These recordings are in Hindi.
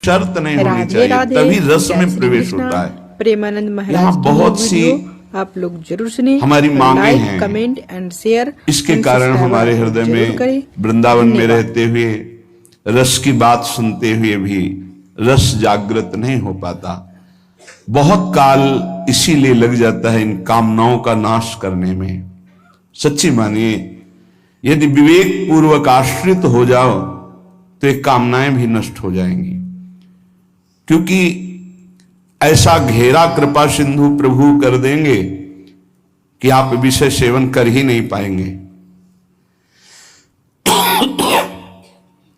शर्त नहीं होनी राधे चाहिए, राधे, तभी रस जय में श्री प्रवेश कृष्णा। होता है। प्रेमानंद महाराज यहाँ की बहुत सी वीडियो आप लोग जरूर सुने, हमारी मांगे लाइक, हैं। Comment and share. इसके एंड कारण सब्सक्राइब हमारे आप लोग हृदय जरूर में करें। वृंदावन में धन्यवाद। रहते हुए रस की बात सुनते हुए भी रस जागृत नहीं हो पाता। बहुत काल इसीलिए लग जाता है इन कामनाओं का नाश करने में। सच्ची मानिए, यदि विवेक पूर्वक आश्रित हो जाओ तो ये कामनाएं भी नष्ट हो जाएंगी, क्योंकि ऐसा घेरा कृपा सिंधु प्रभु कर देंगे कि आप विषय सेवन कर ही नहीं पाएंगे।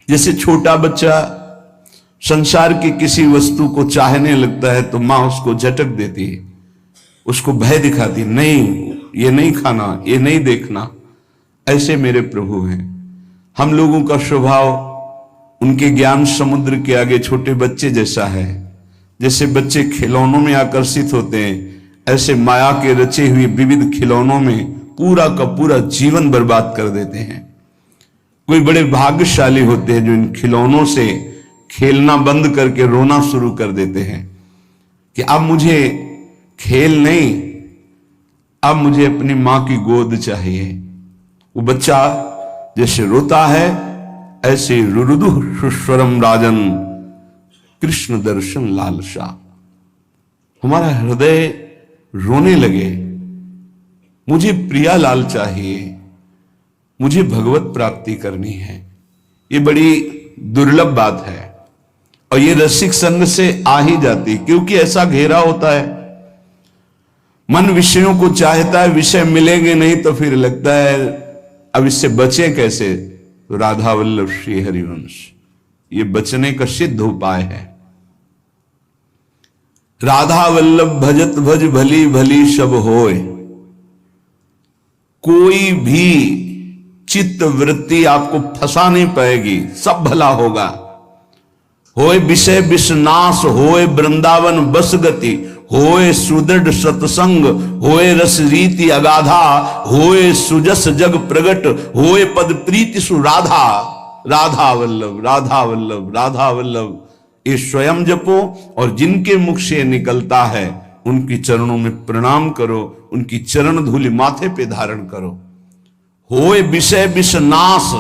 जैसे छोटा बच्चा संसार की किसी वस्तु को चाहने लगता है तो मां उसको झटक देती है, उसको भय दिखाती, नहीं ये नहीं खाना, ये नहीं देखना। ऐसे मेरे प्रभु हैं। हम लोगों का स्वभाव उनके ज्ञान समुद्र के आगे छोटे बच्चे जैसा है। जैसे बच्चे खिलौनों में आकर्षित होते हैं, ऐसे माया के रचे हुए विविध खिलौनों में पूरा का पूरा जीवन बर्बाद कर देते हैं। कोई बड़े भाग्यशाली होते हैं जो इन खिलौनों से खेलना बंद करके रोना शुरू कर देते हैं कि अब मुझे खेल नहीं, अब मुझे अपनी मां की गोद चाहिए। वो बच्चा जैसे रोता है, ऐसे रुरुदु सुस्वरम राजन कृष्ण दर्शन लालसा। हमारा हृदय रोने लगे, मुझे प्रिया लाल चाहिए, मुझे भगवत प्राप्ति करनी है। ये बड़ी दुर्लभ बात है और ये रसिक संग से आ ही जाती, क्योंकि ऐसा घेरा होता है। मन विषयों को चाहता है, विषय मिलेंगे नहीं तो फिर लगता है अब इससे बचे कैसे। तो राधा वल्लभ श्री हरिवंश ये बचने का सिद्ध उपाय है। राधा वल्लभ भजत भज भली भली सब होय। कोई भी चित्त वृत्ति आपको फंसा नहीं पाएगी, सब भला होगा। होए विषय विषनाश, होए वृंदावन बस गति, होए सुदृढ़ सत्संग, होए रस रीति अगाधा, होए सुजस जग प्रगट, होए पद प्रीति सुराधा। राधा वल्लभ, राधा वल्लभ, राधा वल्लभ ये स्वयं जपो और जिनके मुख से निकलता है उनकी चरणों में प्रणाम करो, उनकी चरण धूलि माथे पे धारण करो। होए विषय विषनाश,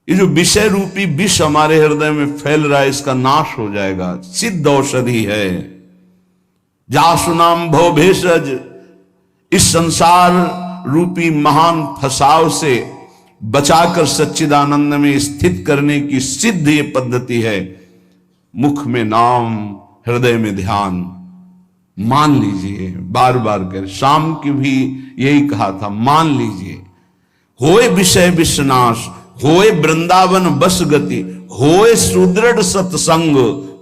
ये जो विषय रूपी विष हमारे हृदय में फैल रहा है इसका नाश हो जाएगा। सिद्ध औषधि है। जासु नाम भव भेषज, इस संसार रूपी महान फसाव से बचाकर सच्चिदानंद में स्थित करने की सिद्ध ये पद्धति है। मुख में नाम, हृदय में ध्यान। मान लीजिए, बार बार कर, शाम की भी यही कहा था, मान लीजिए। होए विषय विषनाश, होए वृंदावन बस गति, होए सुदृढ़ सत्संग,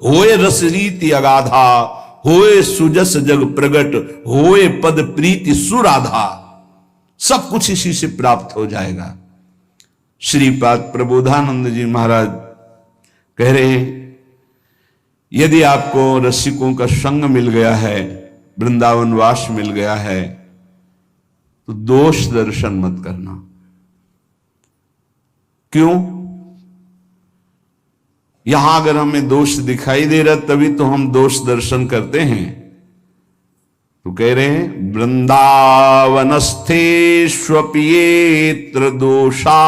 होए रस रीति अगाधा, होए सुजस जग प्रगट, होए पद प्रीति सुराधा। सब कुछ इसी से प्राप्त हो जाएगा। श्रीपाद प्रबोधानंद जी महाराज कह रहे हैं, यदि आपको रसिकों का संग मिल गया है, वृंदावन वास मिल गया है, तो दोष दर्शन मत करना। क्यों? यहां अगर हमें दोष दिखाई दे रहा तभी तो हम दोष दर्शन करते हैं। तो कह रहे हैं, वृंदावनस्थेष्वप्येत्र दोषा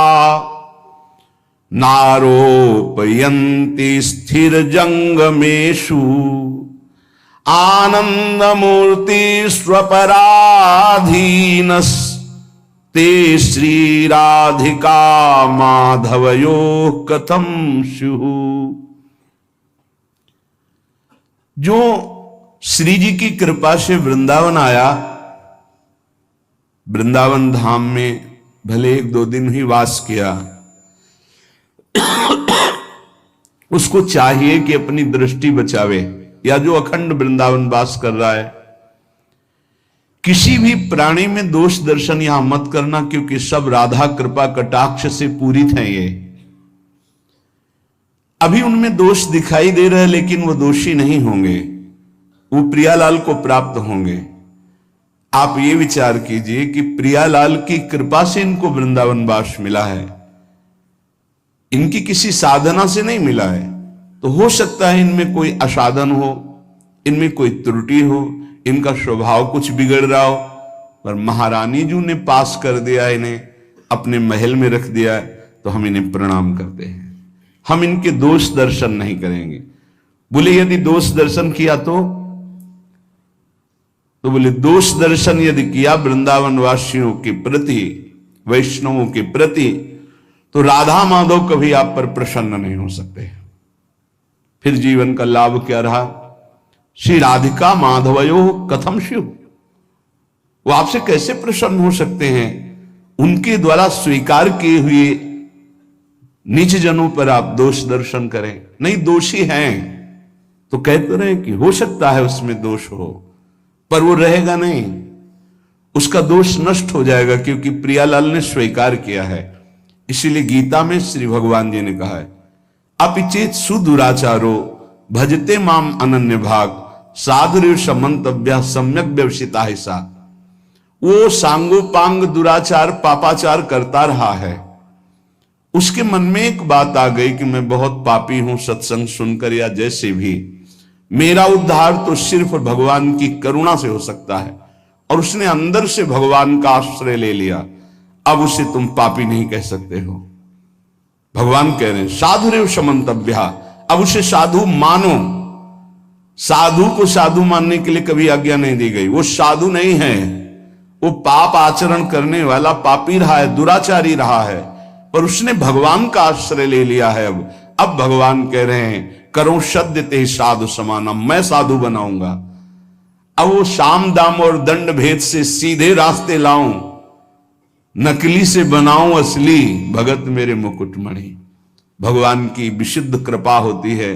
नारोपयन्ति स्थिर जंगमेषु आनंदमूर्ति स्वपराधीनस् ते श्री राधिका माधवयो कथम स्युः। जो श्री जी की कृपा से वृंदावन आया, वृंदावन धाम में भले 1-2 दिन ही वास किया, उसको चाहिए कि अपनी दृष्टि बचावे, या जो अखंड वृंदावन वास कर रहा है, किसी भी प्राणी में दोष दर्शन यहां मत करना, क्योंकि सब राधा कृपा कटाक्ष से पूरित हैं। ये अभी उनमें दोष दिखाई दे रहा है, लेकिन वो दोषी नहीं होंगे, वो प्रियालाल को प्राप्त होंगे। आप ये विचार कीजिए कि प्रियालाल की कृपा से इनको वृंदावन वास मिला है, इनकी किसी साधना से नहीं मिला है। तो हो सकता है इनमें कोई असाधन हो, इनमें कोई त्रुटि हो, इनका स्वभाव कुछ बिगड़ रहा हो, पर महारानी जी ने पास कर दिया, इन्हें अपने महल में रख दिया, तो हम इन्हें प्रणाम करते हैं। हम इनके दोष दर्शन नहीं करेंगे। बोले यदि दोष दर्शन किया तो बोले दोष दर्शन यदि किया वृंदावन वासियों के प्रति, वैष्णवों के प्रति, तो राधा माधव कभी आप पर प्रसन्न नहीं हो सकते। फिर जीवन का लाभ क्या रहा? श्री राधिका माधवयो कथम शिव, वो आपसे कैसे प्रसन्न हो सकते हैं? उनके द्वारा स्वीकार किए हुए नीच जनों पर आप दोष दर्शन करें। नहीं, दोषी हैं तो कहते रहे कि हो सकता है उसमें दोष हो, पर वो रहेगा नहीं, उसका दोष नष्ट हो जाएगा, क्योंकि प्रियालाल ने स्वीकार किया है। इसीलिए गीता में श्री भगवान जी ने कहा है, अपिचेत सुदुराचारो भजते माम अनन्य भाग साधुर समंतव्य सम्यक व्यवसिता है सा। वो सांगोपांग दुराचार पापाचार करता रहा है, उसके मन में एक बात आ गई कि मैं बहुत पापी हूं, सत्संग सुनकर या जैसे भी, मेरा उद्धार तो सिर्फ भगवान की करुणा से हो सकता है, और उसने अंदर से भगवान का आश्रय ले लिया। अब उसे तुम पापी नहीं कह सकते हो। भगवान कह रहे हैं साधुरेव समंतव्या, अब उसे साधु मानो। साधु को साधु मानने के लिए कभी आज्ञा नहीं दी गई। वो साधु नहीं है, वो पाप आचरण करने वाला पापी रहा है, दुराचारी रहा है, पर उसने भगवान का आश्रय ले लिया है। अब भगवान कह रहे हैं करो सद्य ते साधु समानम, मैं साधु बनाऊंगा। अब वो साम दाम और दंड भेद से सीधे रास्ते लाऊं, नकली से बनाऊं असली, भगत मेरे मुकुटमणि। भगवान की विशुद्ध कृपा होती है।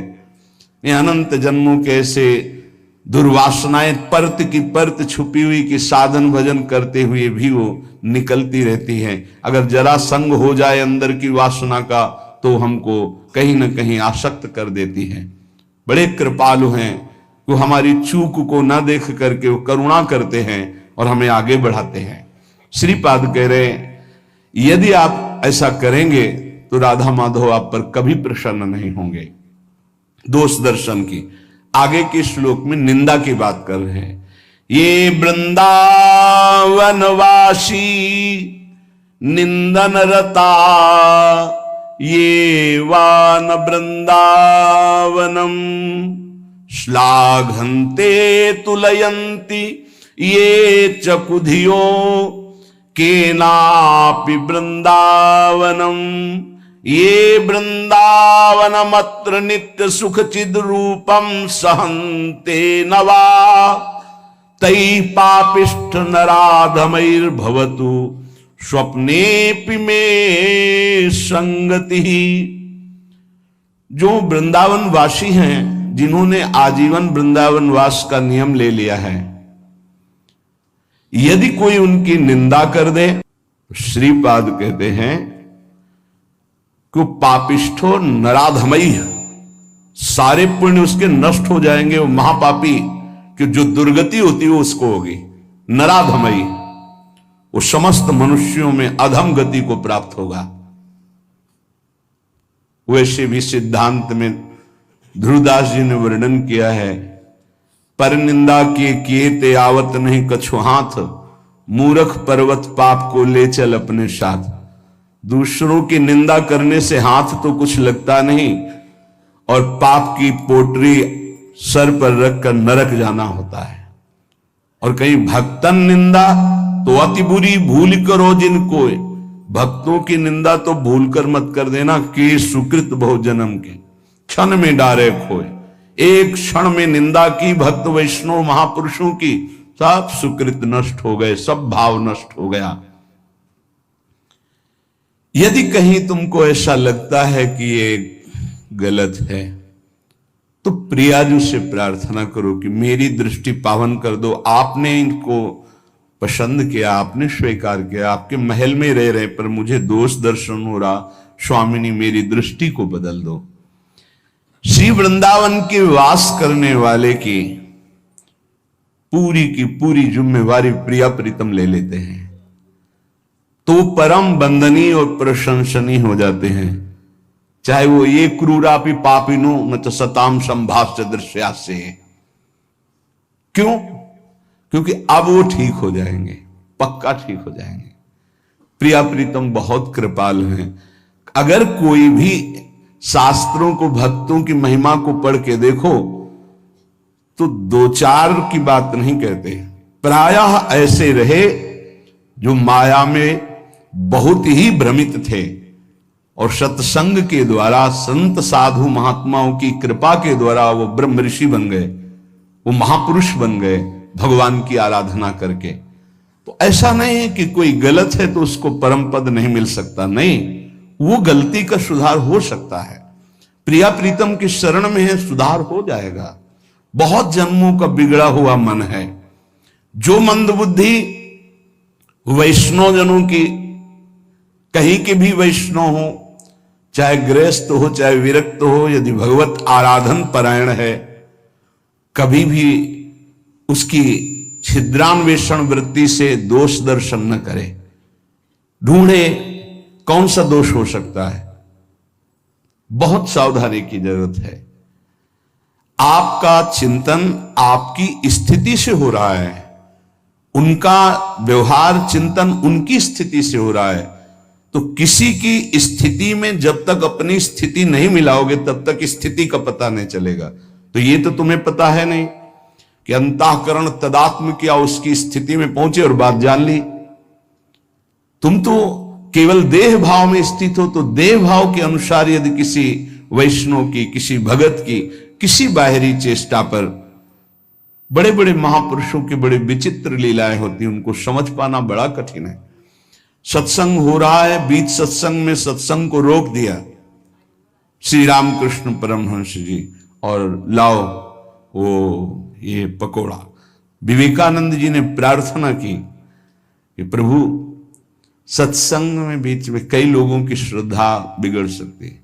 ये अनंत जन्मों के ऐसे दुर्वासनाएं परत की परत छुपी हुई कि साधन भजन करते हुए भी वो निकलती रहती हैं। अगर जरा संग हो जाए अंदर की वासना का, तो हमको कहीं ना कहीं आसक्त कर देती है। बड़े कृपालु हैं, वो हमारी चूक को ना देख करके वो करुणा करते हैं और हमें आगे बढ़ाते हैं। श्रीपाद कह रहे हैं यदि आप ऐसा करेंगे तो राधा माधव आप पर कभी प्रसन्न नहीं होंगे। दोष दर्शन की आगे के श्लोक में निंदा की बात कर रहे हैं। ये वृंदावनवासी निंदन रता, ये वान वृंदावनम श्लाघन्ते तुलयन्ति, ये चकुधियो केनापि वृंदावनम, ये वृंदावनमत्र नित्य सुख चिद रूपम सहन्ते नवा, तै पापिष्ठ नराधमैर्भवतु स्वप्नेपि में संगति। जो वृंदावन वासी हैं, जिन्होंने आजीवन वृंदावन वास का नियम ले लिया है, यदि कोई उनकी निंदा कर दे, श्रीपाद कहते हैं कि पापिष्ठो नराधमई, सारे पुण्य उसके नष्ट हो जाएंगे। वो महापापी कि जो दुर्गति होती है वो उसको होगी। नराधमई, वो समस्त मनुष्यों में अधम गति को प्राप्त होगा। वैसे भी सिद्धांत में ध्रुवदास जी ने वर्णन किया है, पर निंदा किए ते आवत नहीं कछु हाथ, मूर्ख पर्वत पाप को ले चल अपने साथ। दूसरों की निंदा करने से हाथ तो कुछ लगता नहीं, और पाप की पोटरी सर पर रखकर नरक जाना होता है। और कहीं भक्तन निंदा तो अति बुरी भूल करो जिनको, भक्तों की निंदा तो भूल कर मत कर देना, कि सुकृत बहु जन्म के क्षण में डारे खोए। एक क्षण में निंदा की भक्त वैष्णव महापुरुषों की, सब सुकृत नष्ट हो गए, सब भाव नष्ट हो गया। यदि कहीं तुमको ऐसा लगता है कि ये गलत है, तो प्रियाजू से प्रार्थना करो कि मेरी दृष्टि पावन कर दो। आपने इनको पसंद किया, आपने स्वीकार किया, आपके महल में रह रहे, पर मुझे दोष दर्शन हो रहा, स्वामिनी मेरी दृष्टि को बदल दो। श्री वृंदावन के वास करने वाले की पूरी जिम्मेवारी प्रिया प्रीतम ले लेते हैं, तो परम बंदनीय और प्रशंसनीय हो जाते हैं। चाहे वो ये क्रूरापि पापिनो न तो सताम संभाष्य दृश्या से। क्यों? क्योंकि अब वो ठीक हो जाएंगे, पक्का ठीक हो जाएंगे। प्रिया प्रीतम बहुत कृपालु हैं। अगर कोई भी शास्त्रों को, भक्तों की महिमा को पढ़ के देखो तो दो चार की बात नहीं कहते, प्रायः ऐसे रहे जो माया में बहुत ही भ्रमित थे और सत्संग के द्वारा, संत साधु महात्माओं की कृपा के द्वारा वो ब्रह्म ऋषि बन गए, वो महापुरुष बन गए भगवान की आराधना करके। तो ऐसा नहीं है कि कोई गलत है तो उसको परम पद नहीं मिल सकता, नहीं, वो गलती का सुधार हो सकता है। प्रिया प्रीतम की शरण में है, सुधार हो जाएगा। बहुत जन्मों का बिगड़ा हुआ मन है। जो मंदबुद्धि वैष्णव जनों की, कहीं के भी वैष्णव हो, चाहे गृहस्थ हो चाहे विरक्त हो, यदि भगवत आराधन परायण है, कभी भी उसकी छिद्रान्वेषण वृत्ति से दोष दर्शन न करे। ढूंढे कौन सा दोष हो सकता है। बहुत सावधानी की जरूरत है। आपका चिंतन आपकी स्थिति से हो रहा है, उनका व्यवहार चिंतन उनकी स्थिति से हो रहा है। तो किसी की स्थिति में जब तक अपनी स्थिति नहीं मिलाओगे तब तक स्थिति का पता नहीं चलेगा। तो ये तो तुम्हें पता है नहीं कि अंतःकरण तदात्म किया, उसकी स्थिति में पहुंचे और बात जान ली। तुम तो केवल देह भाव में स्थित हो। तो देह भाव के अनुसार यदि किसी वैष्णव की, किसी भगत की, किसी बाहरी चेष्टा पर, बड़े बड़े महापुरुषों की बड़े विचित्र लीलाएं होती, उनको समझ पाना बड़ा कठिन है। सत्संग हो रहा है, बीच सत्संग में सत्संग को रोक दिया श्री रामकृष्ण परमहंस जी, और लाओ वो ये पकोड़ा। विवेकानंद जी ने प्रार्थना की कि प्रभु, सत्संग में बीच में कई लोगों की श्रद्धा बिगड़ सकती है।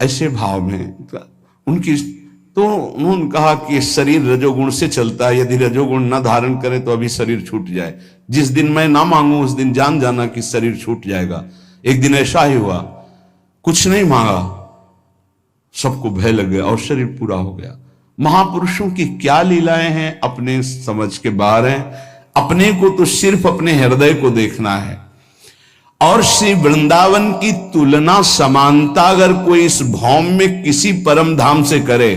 ऐसे भाव में उनकी, तो उन्होंने कहा कि शरीर रजोगुण से चलता है, यदि रजोगुण न धारण करे तो अभी शरीर छूट जाए। जिस दिन मैं ना मांगू उस दिन जान जाना कि शरीर छूट जाएगा। एक दिन ऐसा ही हुआ, कुछ नहीं मांगा, सबको भय लग गया और शरीर पूरा हो गया। महापुरुषों की क्या लीलाएं हैं, अपने समझ के बाहर हैं। अपने को तो सिर्फ अपने हृदय को देखना है। और श्री वृंदावन की तुलना, समानता अगर कोई इस भौम में किसी परम धाम से करे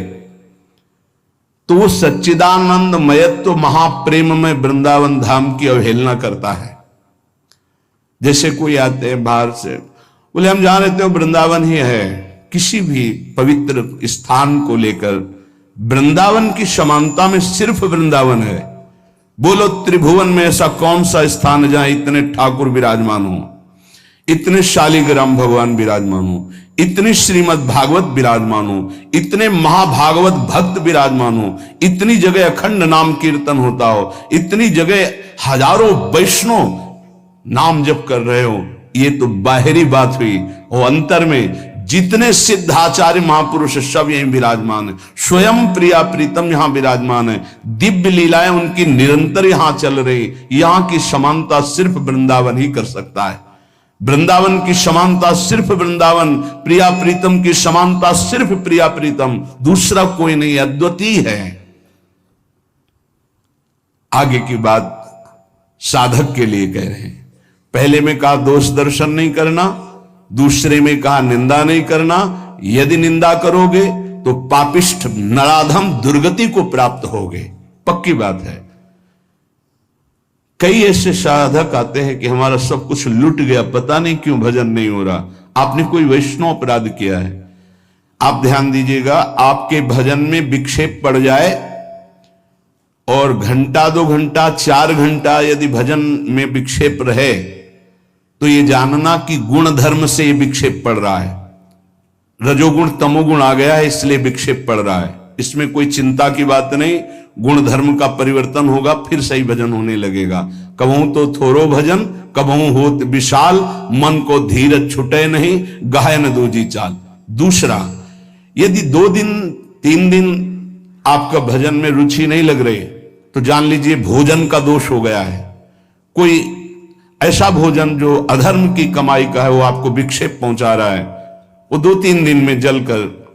तो वो सच्चिदानंद मयत्व महाप्रेम में वृंदावन धाम की अवहेलना करता है। जैसे कोई आते हैं बाहर से, बोले हम जान लेते हो वृंदावन ही है। किसी भी पवित्र स्थान को लेकर वृंदावन की समानता में सिर्फ वृंदावन है। बोलो त्रिभुवन में ऐसा कौन सा स्थान है जहां इतने ठाकुर विराजमान हो, इतने शालिग्राम भगवान विराजमान हो, इतनी श्रीमद् भागवत विराजमान हो, इतने महाभागवत भक्त विराजमान हो, इतनी जगह अखंड नाम कीर्तन होता हो, इतनी जगह हजारों वैष्णव नाम जप कर रहे हो। ये तो बाहरी बात हुई, और अंतर में जितने सिद्धाचार्य महापुरुष सब यहीं विराजमान है। स्वयं प्रिया प्रीतम यहां विराजमान है। दिव्य लीलाएं उनकी निरंतर यहां चल रही। यहां की समानता सिर्फ वृंदावन ही कर सकता है। वृंदावन की समानता सिर्फ वृंदावन, प्रिया प्रीतम की समानता सिर्फ प्रिया प्रीतम, दूसरा कोई नहीं, अद्वितीय है। आगे की बात साधक के लिए कह रहे हैं। पहले में कहा दोष दर्शन नहीं करना, दूसरे में कहा निंदा नहीं करना। यदि निंदा करोगे तो पापिष्ठ नराधम दुर्गति को प्राप्त होगे, पक्की बात है। कई ऐसे साधक आते हैं कि हमारा सब कुछ लुट गया, पता नहीं क्यों भजन नहीं हो रहा। आपने कोई वैष्णव अपराध किया है। आप ध्यान दीजिएगा, आपके भजन में विक्षेप पड़ जाए और घंटा 2 घंटा 4 घंटा यदि भजन में विक्षेप रहे तो ये जानना कि गुण धर्म से ये विक्षेप पड़ रहा है। रजोगुण तमोगुण आ गया है इसलिए विक्षेप पड़ रहा है। इसमें कोई चिंता की बात नहीं, गुण धर्म का परिवर्तन होगा, फिर सही भजन होने लगेगा। कबहू तो थोरो भजन कबहू होत विशाल, मन को धीरज छुटे नहीं, गायन दूजी चाल। दूसरा, यदि 2 दिन 3 दिन आपका भजन में रुचि नहीं लग रही तो जान लीजिए भोजन का दोष हो गया है। कोई ऐसा भोजन जो अधर्म की कमाई का है वो आपको विक्षेप पहुंचा रहा है, वो 2-3 दिन में जलकर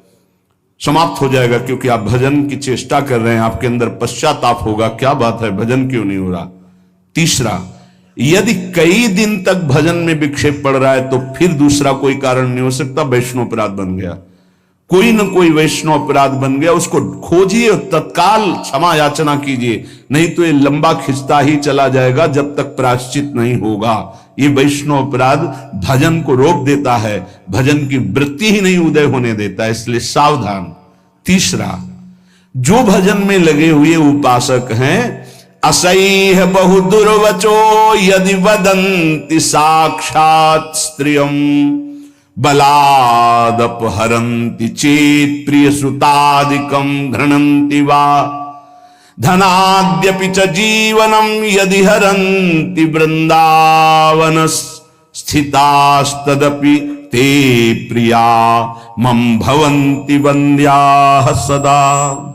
समाप्त हो जाएगा, क्योंकि आप भजन की चेष्टा कर रहे हैं, आपके अंदर पश्चाताप होगा, क्या बात है भजन क्यों नहीं हो रहा। तीसरा, यदि कई दिन तक भजन में विक्षेप पड़ रहा है तो फिर दूसरा कोई कारण नहीं हो सकता, वैष्णव अपराध बन गया, कोई न कोई वैष्णव अपराध बन गया, उसको खोजिए और तत्काल क्षमा याचना कीजिए, नहीं तो ये लंबा खिंचता ही चला जाएगा जब तक प्रायश्चित नहीं होगा। ये वैष्णव अपराध भजन को रोक देता है, भजन की वृत्ति ही नहीं उदय होने देता है, इसलिए सावधान। तीसरा, जो भजन में लगे हुए उपासक हैं, असह्य बहु दुर्वचो यदि वदन्ति साक्षात स्त्रियम बलादपहरन्ति चेत प्रिय सुतादिकम घृणन्ति वा धनाद्यपि च जीवनम यदि हरन्ति वृंदावन स्थितास्तदपि ते प्रिया मम भवन्ति वन्द्याः सदा।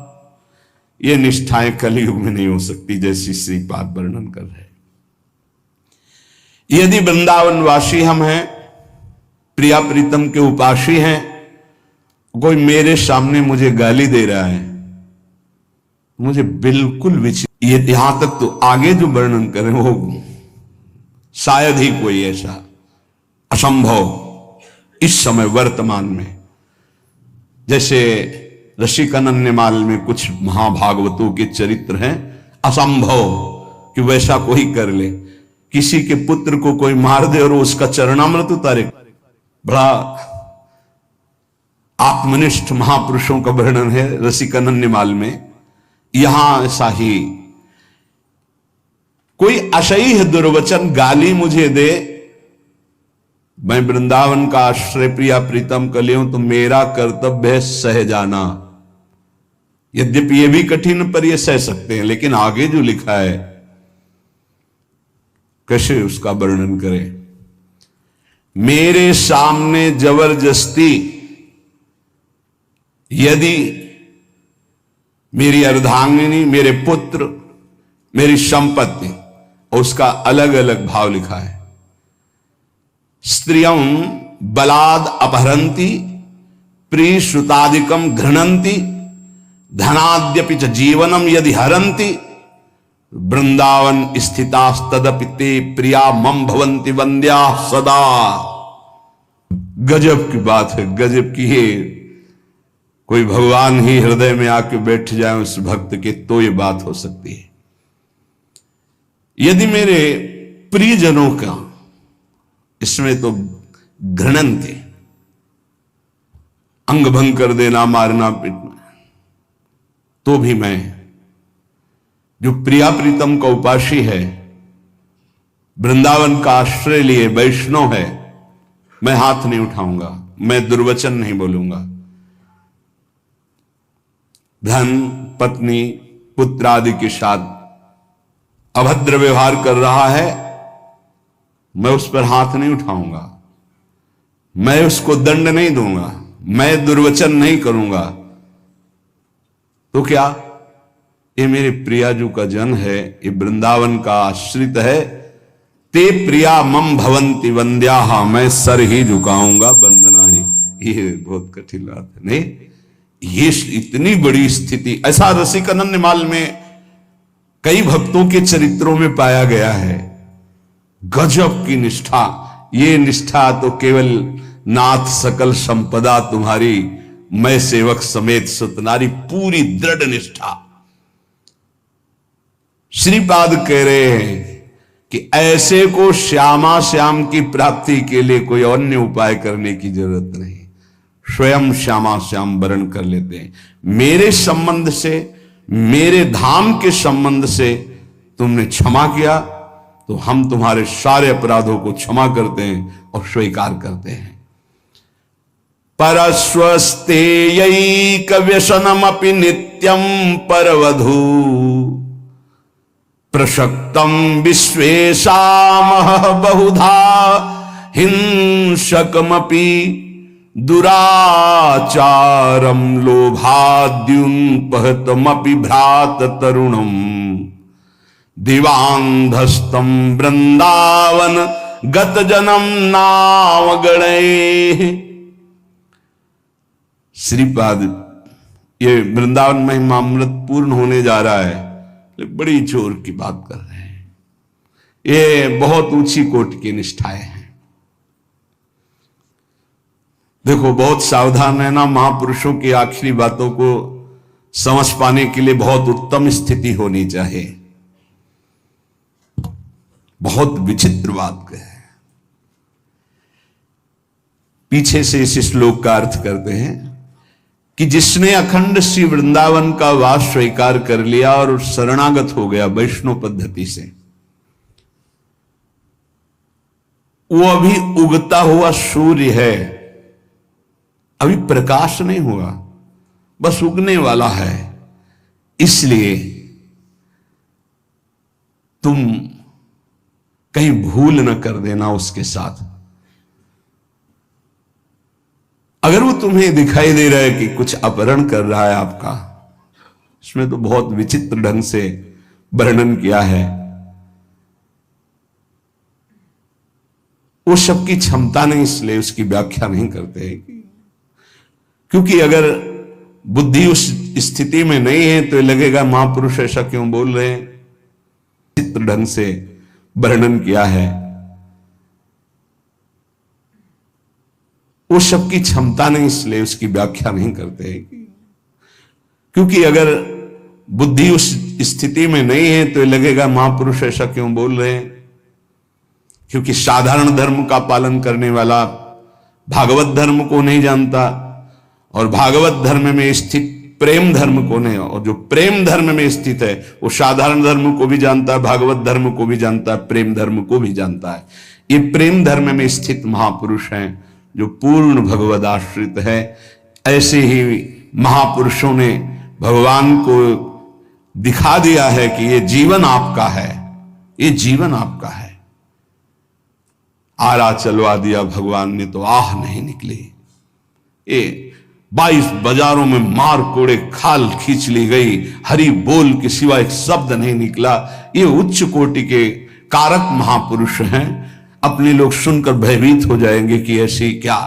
ये निष्ठाएं कलयुग में नहीं हो सकती, जैसी श्रीपाद वर्णन कर रहे हैं। यदि वृंदावन वासी हम हैं, प्रिया प्रीतम के उपासी हैं, कोई मेरे सामने मुझे गाली दे रहा है, मुझे बिल्कुल ये यहां तक तो आगे जो वर्णन करें वो शायद ही कोई ऐसा असंभव इस समय वर्तमान में, जैसे रसिकानंदमाल में कुछ महाभागवतों के चरित्र हैं, असंभव कि वैसा कोई कर ले, किसी के पुत्र को कोई मार दे और उसका चरणामृत उतारे। बड़ा आत्मनिष्ठ महापुरुषों का वर्णन है रसिकानंदमाल में। यहां ऐसा ही कोई असह्य दुर्वचन गाली मुझे दे, मैं वृंदावन का आश्रय प्रिया प्रीतम कर लिया हूं तो मेरा कर्तव्य है सह जाना। यद्यपि यह भी कठिन पर यह सह सकते हैं, लेकिन आगे जो लिखा है कैसे उसका वर्णन करें। मेरे सामने जबरदस्ती यदि मेरी अर्धांगिनी, मेरे पुत्र, मेरी संपत्ति, और उसका अलग अलग भाव लिखा है, स्त्रियं बलाद अपहरन्ति प्रिय श्रुतादिकम घृणन्ति धनाद्यपि च जीवनम यदि हरन्ति वृंदावन स्थितास्तदपि ते प्रिया मम भवन्ति वन्द्या सदा। गजब की बात है, गजब की है। कोई भगवान ही हृदय में आके बैठ जाए उस भक्त के तो ये बात हो सकती है। यदि मेरे प्रियजनों का, इसमें तो घृणन थे, अंग भंग कर देना, मारना पीटना, तो भी मैं जो प्रिया प्रीतम का उपासी है, वृंदावन का आश्रय लिए वैष्णव है, मैं हाथ नहीं उठाऊंगा, मैं दुर्वचन नहीं बोलूंगा। धन, पत्नी, पुत्र आदि के साथ अभद्र व्यवहार कर रहा है, मैं उस पर हाथ नहीं उठाऊंगा, मैं उसको दंड नहीं दूंगा, मैं दुर्वचन नहीं करूंगा। तो क्या ये मेरे प्रियाजू का जन है, ये वृंदावन का आश्रित है, ते प्रिया मम भवन्ति वन्द्याः, मैं सर ही झुकाऊंगा, वंदना ही। ये बहुत कठिन बात है, नहीं? ये इतनी बड़ी स्थिति ऐसा रसिकानंदमाल में कई भक्तों के चरित्रों में पाया गया है। गजब की निष्ठा। ये निष्ठा तो केवल नाथ सकल संपदा तुम्हारी, मैं सेवक समेत सतनारी, पूरी दृढ़ निष्ठा। श्रीपाद कह रहे हैं कि ऐसे को श्यामा श्याम की प्राप्ति के लिए कोई अन्य उपाय करने की जरूरत नहीं, स्वयं श्यामा श्याम वर्ण कर लेते हैं। मेरे संबंध से, मेरे धाम के संबंध से तुमने क्षमा किया तो हम तुम्हारे सारे अपराधों को क्षमा करते हैं और स्वीकार करते हैं। परस्वस्तेयैक व्यसनमपि नित्यं परवधू प्रसक्तम विश्वेशामह बहुधा हिंसकमपि दुराचारम लोभाद्युन्पहतमपि भ्रात तरुणम दिवांधस्तम वृंदावन गत जन्म नाम गणे। श्रीपाद ये वृंदावन महिमामृत पूर्ण होने जा रहा है, बड़ी जोर की बात कर रहे हैं। ये बहुत ऊंची कोटि की निष्ठाएं हैं। देखो बहुत सावधान रहना, महापुरुषों की आखिरी बातों को समझ पाने के लिए बहुत उत्तम स्थिति होनी चाहिए। बहुत विचित्र बात है। पीछे से इस श्लोक का अर्थ करते हैं कि जिसने अखंड श्री वृंदावन का वास स्वीकार कर लिया और शरणागत हो गया वैष्णव पद्धति से, वो अभी उगता हुआ सूर्य है, अभी प्रकाश नहीं हुआ, बस उगने वाला है। इसलिए तुम कहीं भूल न कर देना उसके साथ। अगर वो तुम्हें दिखाई दे रहा है कि कुछ अपहरण कर रहा है आपका, इसमें तो बहुत विचित्र ढंग से वर्णन किया है। वो सबकी क्षमता नहीं, इसलिए उसकी व्याख्या नहीं करते। क्योंकि अगर बुद्धि उस स्थिति में नहीं है तो लगेगा महापुरुष ऐसा क्यों बोल रहे हैं। विचित्र ढंग से वर्णन किया है। वो सबकी क्षमता नहीं, इसलिए उसकी व्याख्या नहीं करते। क्योंकि अगर बुद्धि उस स्थिति में नहीं है तो लगेगा महापुरुष ऐसा क्यों बोल रहे हैं। क्योंकि साधारण धर्म का पालन करने वाला भागवत धर्म को नहीं जानता, और भागवत धर्म में स्थित प्रेम धर्म को नहीं, और जो प्रेम धर्म में स्थित है वो साधारण धर्म को भी जानता है, भागवत धर्म को भी जानता है, प्रेम धर्म को भी जानता है। ये प्रेम धर्म में स्थित महापुरुष हैं जो पूर्ण भगवद आश्रित है। ऐसे ही महापुरुषों ने भगवान को दिखा दिया है कि ये जीवन आपका है, ये जीवन आपका है। आरा चलवा दिया भगवान ने तो आह नहीं निकली। ये 22 बाजारों में मार कोड़े खाल खींच ली गई, हरि बोल के सिवा एक शब्द नहीं निकला। ये उच्च कोटि के कारक महापुरुष हैं। अपने लोग सुनकर भयभीत हो जाएंगे कि ऐसी क्या,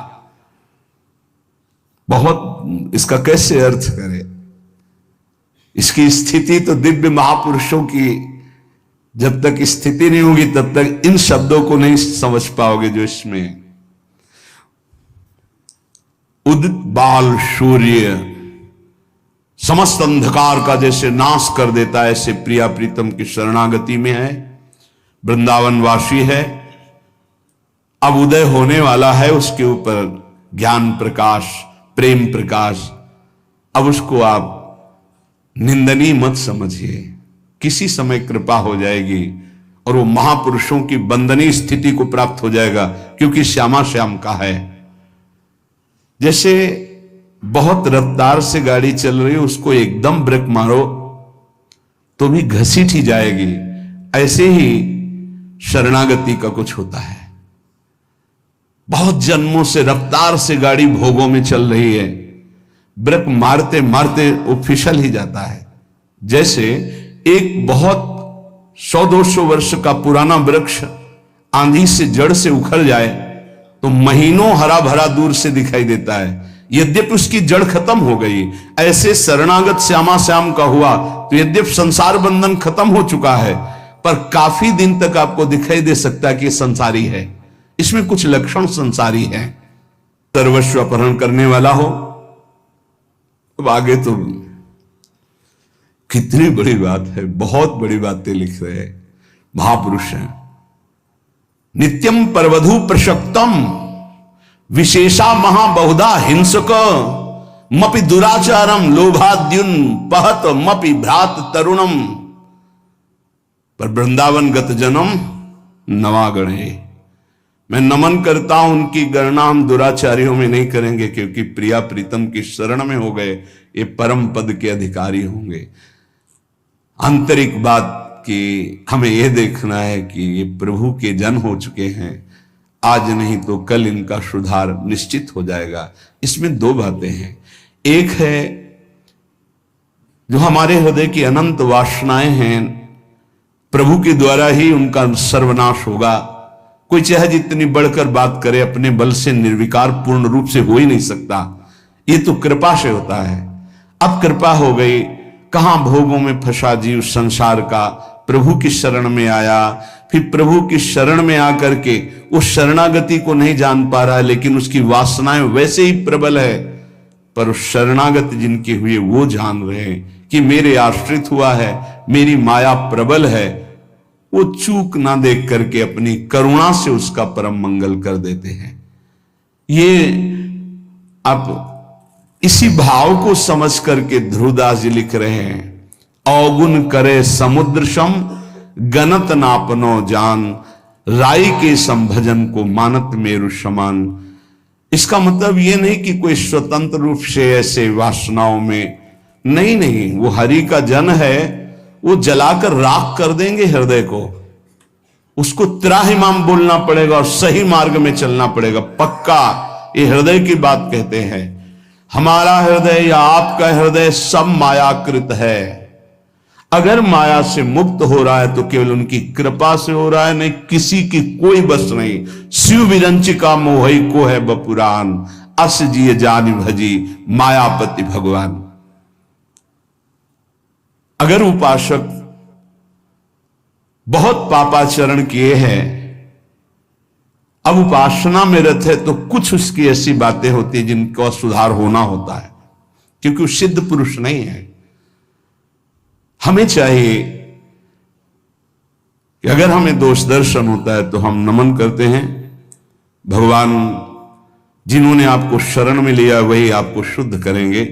बहुत इसका कैसे अर्थ करें। इसकी स्थिति तो दिव्य महापुरुषों की जब तक स्थिति नहीं होगी तब तक इन शब्दों को नहीं समझ पाओगे जो इसमें। उदित बाल सूर्य समस्त अंधकार का जैसे नाश कर देता है, ऐसे प्रिया प्रीतम की शरणागति में है, वृंदावन वासी है। अब उदय होने वाला है उसके ऊपर ज्ञान प्रकाश, प्रेम प्रकाश। अब उसको आप निंदनीय मत समझिए, किसी समय कृपा हो जाएगी और वो महापुरुषों की बंदनीय स्थिति को प्राप्त हो जाएगा, क्योंकि श्यामा श्याम का है। जैसे बहुत रफ्तार से गाड़ी चल रही है, उसको एकदम ब्रेक मारो तो भी घसीट ही जाएगी। ऐसे ही शरणागति का कुछ होता है। बहुत जन्मों से रफ्तार से गाड़ी भोगों में चल रही है, ब्रेक मारते मारते वो फिसल ही जाता है। जैसे एक बहुत 100-200 वर्ष का पुराना वृक्ष आंधी से जड़ से उखड़ जाए तो महीनों हरा भरा दूर से दिखाई देता है, यद्यपि उसकी जड़ खत्म हो गई। ऐसे शरणागत श्यामा श्याम का हुआ तो यद्यपि संसार बंधन खत्म हो चुका है, पर काफी दिन तक आपको दिखाई दे सकता है कि ये संसारी है, इसमें कुछ लक्षण संसारी है। सर्वस्व अपहरण करने वाला हो। अब आगे तो कितनी बड़ी बात है, बहुत बड़ी बातें लिख रहे हैं महापुरुष हैं। नित्यम परवधु प्रशक्तम विशेषा महाबहुधा हिंसक मपि दुराचारम लोभाद्युन पहत मपि भ्रात तरुणम। पर वृंदावन गत जन्म नवागणे। मैं नमन करता हूं, उनकी गणना हम दुराचारियों में नहीं करेंगे, क्योंकि प्रिया प्रीतम की शरण में हो गए, ये परम पद के अधिकारी होंगे। आंतरिक बात कि हमें यह देखना है कि ये प्रभु के जन हो चुके हैं, आज नहीं तो कल इनका सुधार निश्चित हो जाएगा। इसमें दो बातें हैं। एक है जो हमारे हृदय की अनंत वासनाएं हैं, प्रभु के द्वारा ही उनका सर्वनाश होगा। कोई चाहे जितनी बढ़कर बात करे, अपने बल से निर्विकार पूर्ण रूप से हो ही नहीं सकता। ये तो कृपा से होता है। अब कृपा हो गई, कहां भोगों में फंसा जीव संसार का, प्रभु की शरण में आया, फिर प्रभु की शरण में आकर के उस शरणागति को नहीं जान पा रहा है, लेकिन उसकी वासनाएं वैसे ही प्रबल है। पर उस शरणागत जिनके हुए वो जान रहे हैं कि मेरे आश्रित हुआ है, मेरी माया प्रबल है, वो चूक ना देख करके अपनी करुणा से उसका परम मंगल कर देते हैं। ये अब इसी भाव को समझ करके ध्रुवदास जी लिख रहे हैं, अवगुण करे समुद्र सम गनत नापनो जान, राई के संभजन को मानत मेरु समान। इसका मतलब ये नहीं कि कोई स्वतंत्र रूप से ऐसे वासनाओं में नहीं, वो हरि का जन है, वो जलाकर राख कर देंगे हृदय को। उसको त्राहिमाम बोलना पड़ेगा और सही मार्ग में चलना पड़ेगा, पक्का। ये हृदय की बात कहते हैं। हमारा हृदय या आपका हृदय सब मायाकृत है। अगर माया से मुक्त हो रहा है तो केवल उनकी कृपा से हो रहा है, नहीं किसी की कोई बस नहीं। शिव विरंचिका मोहई को है बपुरान, अस जिय जानि भजी मायापति भगवान। अगर उपासक बहुत पापाचरण किए हैं, अब उपासना में रत है, तो कुछ उसकी ऐसी बातें होती है जिनका सुधार होना होता है, क्योंकि वो सिद्ध पुरुष नहीं है। हमें चाहिए कि अगर हमें दोष दर्शन होता है तो हम नमन करते हैं, भगवान जिन्होंने आपको शरण में लिया वही आपको शुद्ध करेंगे,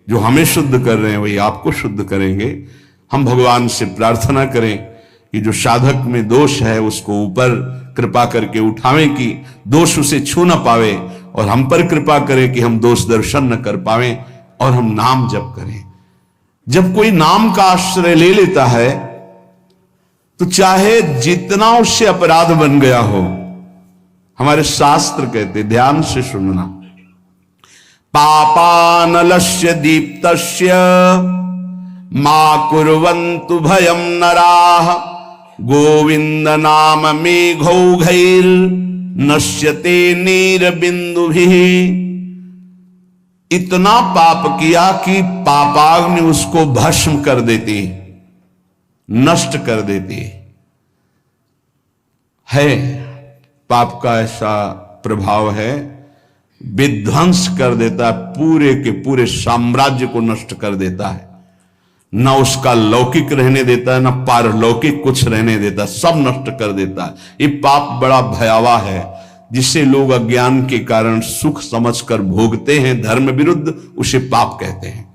जो हमें शुद्ध कर रहे हैं वही आपको शुद्ध करेंगे। हम भगवान से प्रार्थना करें कि जो साधक में दोष है उसको ऊपर कृपा करके उठावें कि दोष उसे छू न पावे, और हम पर कृपा करें कि हम दोष दर्शन न कर पावें, और हम नाम जप करें। जब कोई नाम का आश्रय ले लेता है तो चाहे जितना उससे अपराध बन गया हो, हमारे शास्त्र कहते, ध्यान से सुनना, पापानलस्य दीप्तस्य मा कुर्वन्तु भयं नराः, गोविंद नाम मेघौघैर नश्यते नीरबिंदुभिः। इतना पाप किया कि पापाग्नि उसको भस्म कर देती, नष्ट कर देती है। पाप का ऐसा प्रभाव है, विध्वंस कर देता है, पूरे के पूरे साम्राज्य को नष्ट कर देता है। न उसका लौकिक रहने देता है, न पारलौकिक कुछ रहने देता, सब नष्ट कर देता है। ये पाप बड़ा भयावह है, जिसे लोग अज्ञान के कारण सुख समझकर भोगते हैं धर्म विरुद्ध, उसे पाप कहते हैं।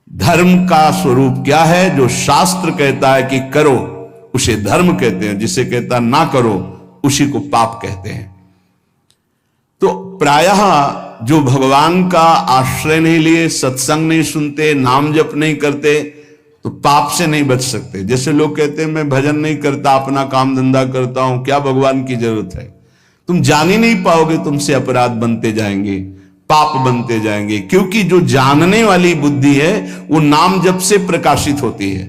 धर्म का स्वरूप क्या है? जो शास्त्र कहता है कि करो उसे धर्म कहते हैं, जिसे कहता है ना करो उसी को पाप कहते हैं। तो प्रायः जो भगवान का आश्रय नहीं लिए, सत्संग नहीं सुनते, नाम जप नहीं करते, तो पाप से नहीं बच सकते। जैसे लोग कहते हैं मैं भजन नहीं करता, अपना काम धंधा करता हूं, क्या भगवान की जरूरत है? तुम जान ही नहीं पाओगे, तुमसे अपराध बनते जाएंगे, पाप बनते जाएंगे, क्योंकि जो जानने वाली बुद्धि है वो नाम जप से प्रकाशित होती है।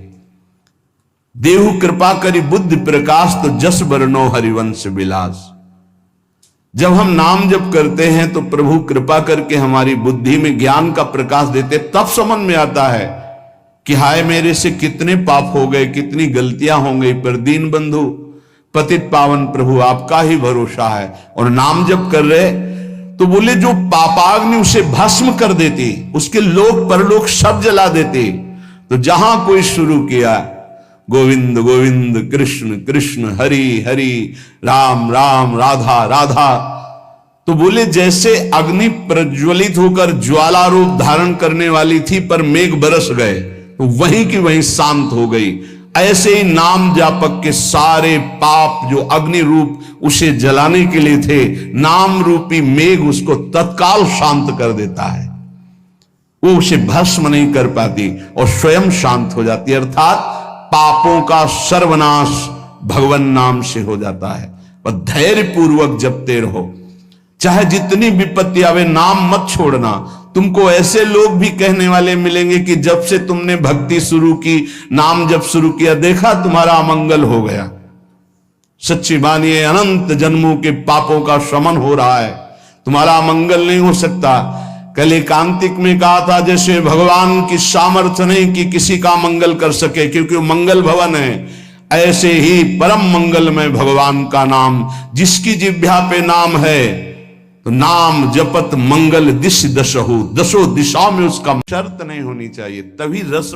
देहु कृपा करी बुद्धि प्रकाश, तो जस बरनो हरिवंश विलास। जब हम नाम जप करते हैं तो प्रभु कृपा करके हमारी बुद्धि में ज्ञान का प्रकाश देते, तब समझ में आता है कि हाय मेरे से कितने पाप हो गए, कितनी गलतियां हो गई, पर दीन बंधु पतित पावन प्रभु आपका ही भरोसा है। और नाम जप कर रहे तो बोले जो पापाग्नि उसे भस्म कर देती, उसके लोक परलोक सब जला देती। तो जहां कोई शुरू किया गोविंद गोविंद कृष्ण कृष्ण हरि हरि राम राम राधा राधा, तो बोले जैसे अग्नि प्रज्वलित होकर ज्वाला रूप धारण करने वाली थी पर मेघ बरस गए तो वहीं की वहीं शांत हो गई। ऐसे ही नाम जापक के सारे पाप जो अग्नि रूप उसे जलाने के लिए थे, नाम रूपी मेघ उसको तत्काल शांत कर देता है। वो उसे भस्म नहीं कर पाती और स्वयं शांत हो जाती है। अर्थात पापों का सर्वनाश भगवान नाम से हो जाता है। और धैर्य पूर्वक जपते रहो, चाहे जितनी विपत्ति आवे, नाम मत छोड़ना। तुमको ऐसे लोग भी कहने वाले मिलेंगे कि जब से तुमने भक्ति शुरू की, नाम जप शुरू किया, देखा तुम्हारा अमंगल हो गया। सच्ची मानिए, अनंत जन्मों के पापों का शमन हो रहा है, तुम्हारा अमंगल नहीं हो सकता। कल एकांतिक में कहा था जैसे भगवान की सामर्थ्य नहीं कि किसी का मंगल कर सके क्योंकि वो मंगल भवन है, ऐसे ही परम मंगल में भगवान का नाम, जिसकी जिह्वा पे नाम है तो नाम जपत मंगल दिश दशहु, दसों दिशाओं में उसका शर्त नहीं होनी चाहिए, तभी रस